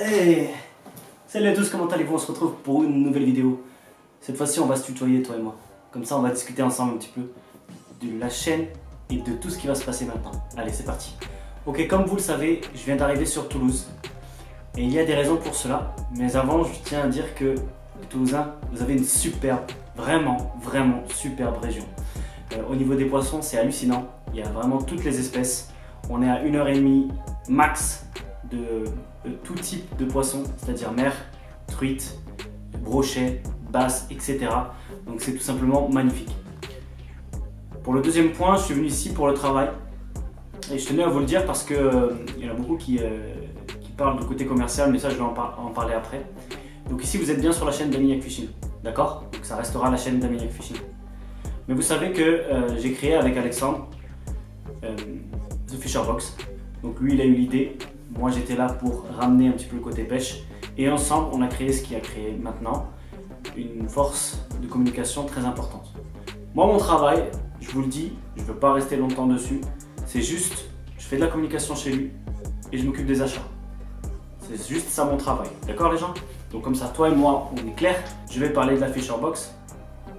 Hey, salut à tous, comment allez-vous? On se retrouve pour une nouvelle vidéo. Cette fois-ci, on va se tutoyer, toi et moi. Comme ça, on va discuter ensemble un petit peu de la chaîne et de tout ce qui va se passer maintenant. Allez, c'est parti. Ok, comme vous le savez, je viens d'arriver sur Toulouse. Et il y a des raisons pour cela. Mais avant, je tiens à dire que les Toulousains, vous avez une superbe, vraiment superbe région. Au niveau des poissons, c'est hallucinant. Il y a vraiment toutes les espèces. On est à 1h30 max de tout type de poissons, c'est-à-dire mer, truite, brochet, basse, etc. Donc c'est tout simplement magnifique. Pour le deuxième point, je suis venu ici pour le travail. Et je tenais à vous le dire parce que il y en a beaucoup qui parlent du côté commercial, mais ça je vais en parler après. Donc ici vous êtes bien sur la chaîne d'Aminiac Fishing, d'accord? Donc ça restera la chaîne d'Aminiac Fishing. Mais vous savez que j'ai créé avec Alexandre The Fisher Box. Donc lui il a eu l'idée, moi j'étais là pour ramener un petit peu le côté pêche. Et ensemble on a créé ce qui a créé maintenant une force de communication très importante. Moi mon travail, je vous le dis, je ne veux pas rester longtemps dessus. C'est juste, je fais de la communication chez lui et je m'occupe des achats. C'est juste ça mon travail, d'accord les gens? Donc comme ça, toi et moi, on est clair. Je vais parler de la Fisher Box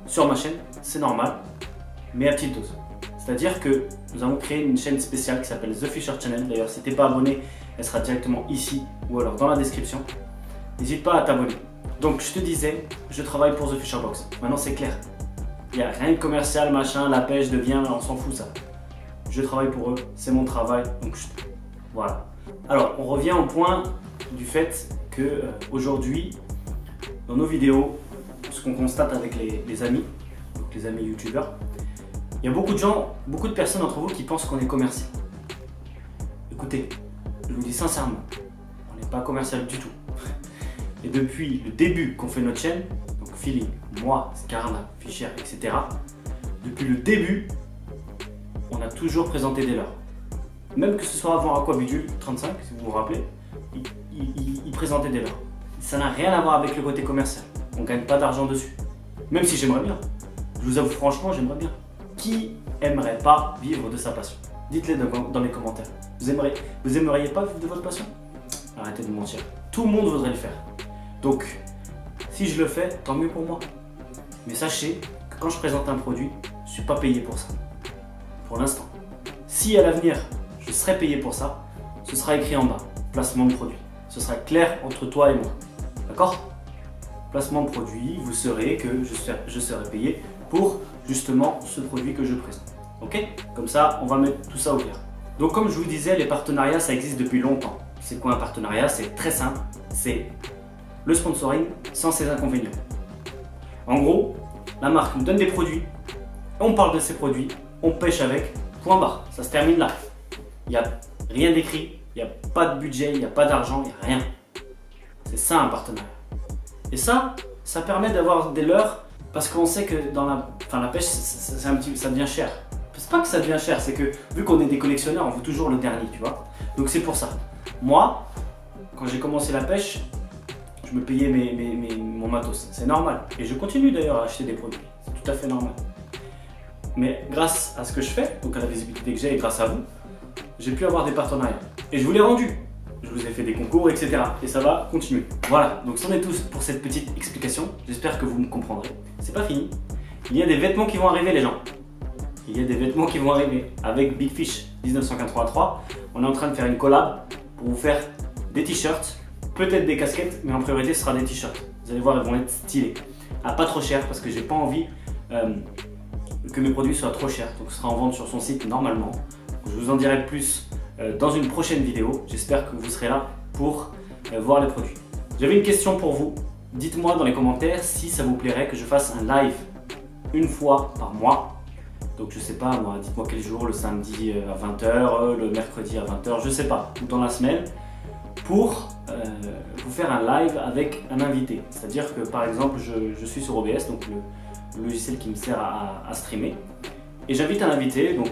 sur ma chaîne, c'est normal, mais à petite dose. C'est-à-dire que nous avons créé une chaîne spéciale qui s'appelle The Fisher Channel. D'ailleurs, si tu n'es pas abonné, elle sera directement ici ou alors dans la description. N'hésite pas à t'abonner. Donc je te disais, je travaille pour The Fisher Box. Maintenant c'est clair. Il n'y a rien de commercial, machin, la pêche devient, on s'en fout ça. Je travaille pour eux, c'est mon travail, donc voilà. Alors on revient au point du fait que aujourd'hui, dans nos vidéos, ce qu'on constate avec les amis, donc les amis youtubeurs, il y a beaucoup de gens, beaucoup de personnes d'entre vous qui pensent qu'on est commercial. Écoutez, je vous dis sincèrement, on n'est pas commercial du tout. Et depuis le début qu'on fait notre chaîne, donc Feeling, moi, Scarna, Fisher, etc., depuis le début, on a toujours présenté des leurres. Même que ce soit avant Aquabidule 35, si vous vous rappelez, il présentait des leurres. Ça n'a rien à voir avec le côté commercial. On ne gagne pas d'argent dessus. Même si j'aimerais bien. Je vous avoue franchement, j'aimerais bien. Qui aimerait pas vivre de sa passion? Dites-le dans les commentaires. Vous aimeriez pas vivre de votre passion? Arrêtez de mentir. Tout le monde voudrait le faire. Donc, si je le fais, tant mieux pour moi. Mais sachez que quand je présente un produit, je ne suis pas payé pour ça. Pour l'instant. Si à l'avenir, je serai payé pour ça, ce sera écrit en bas. Placement de produit. Ce sera clair entre toi et moi. D'accord? Placement de produit, vous saurez que je serai payé pour justement ce produit que je présente. Ok? Comme ça, on va mettre tout ça au clair. Donc comme je vous disais, les partenariats, ça existe depuis longtemps. C'est quoi un partenariat? C'est très simple. C'est le sponsoring sans ses inconvénients. En gros, la marque nous donne des produits, on parle de ces produits, on pêche avec, point barre. Ça se termine là. Il n'y a rien d'écrit, il n'y a pas de budget, il n'y a pas d'argent, il n'y a rien. C'est ça un partenariat. Et ça permet d'avoir des leurres parce qu'on sait que dans la pêche, ça devient cher. C'est pas que ça devient cher, c'est que vu qu'on est des collectionneurs, on veut toujours le dernier, tu vois. Donc c'est pour ça. Moi, quand j'ai commencé la pêche, je me payais mon matos. C'est normal. Et je continue d'ailleurs à acheter des produits. C'est tout à fait normal. Mais grâce à ce que je fais, donc à la visibilité que j'ai et grâce à vous, j'ai pu avoir des partenariats. Et je vous l'ai rendu. Je vous ai fait des concours, etc. Et ça va continuer. Voilà, donc c'en est tous pour cette petite explication. J'espère que vous me comprendrez. C'est pas fini. Il y a des vêtements qui vont arriver, les gens. Il y a des vêtements qui vont arriver. Avec Big Fish 1983, on est en train de faire une collab pour vous faire des t-shirts, peut-être des casquettes, mais en priorité ce sera des t-shirts. Vous allez voir, ils vont être stylés. À pas trop cher parce que j'ai pas envie que mes produits soient trop chers. Donc ce sera en vente sur son site normalement. Je vous en dirai plus dans une prochaine vidéo. J'espère que vous serez là pour voir les produits. J'avais une question pour vous. Dites-moi dans les commentaires si ça vous plairait que je fasse un live une fois par mois. Donc je sais pas moi, dites-moi quel jour, le samedi à 20h, le mercredi à 20h, je sais pas, ou dans la semaine, pour vous faire un live avec un invité. C'est-à-dire que par exemple, je suis sur OBS, donc le logiciel qui me sert à streamer, et j'invite un invité, donc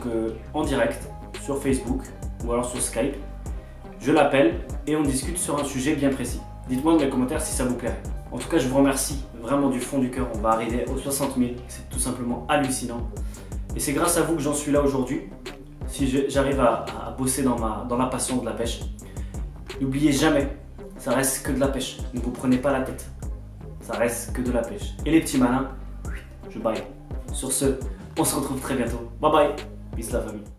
en direct, sur Facebook, ou alors sur Skype, je l'appelle et on discute sur un sujet bien précis. Dites-moi dans les commentaires si ça vous plairait. En tout cas, je vous remercie vraiment du fond du cœur, on va arriver aux 60 000, c'est tout simplement hallucinant. Et c'est grâce à vous que j'en suis là aujourd'hui, si j'arrive à bosser dans la passion de la pêche. N'oubliez jamais, ça reste que de la pêche. Ne vous prenez pas la tête. Ça reste que de la pêche. Et les petits malins, je baille. Sur ce, on se retrouve très bientôt. Bye bye. Peace la famille.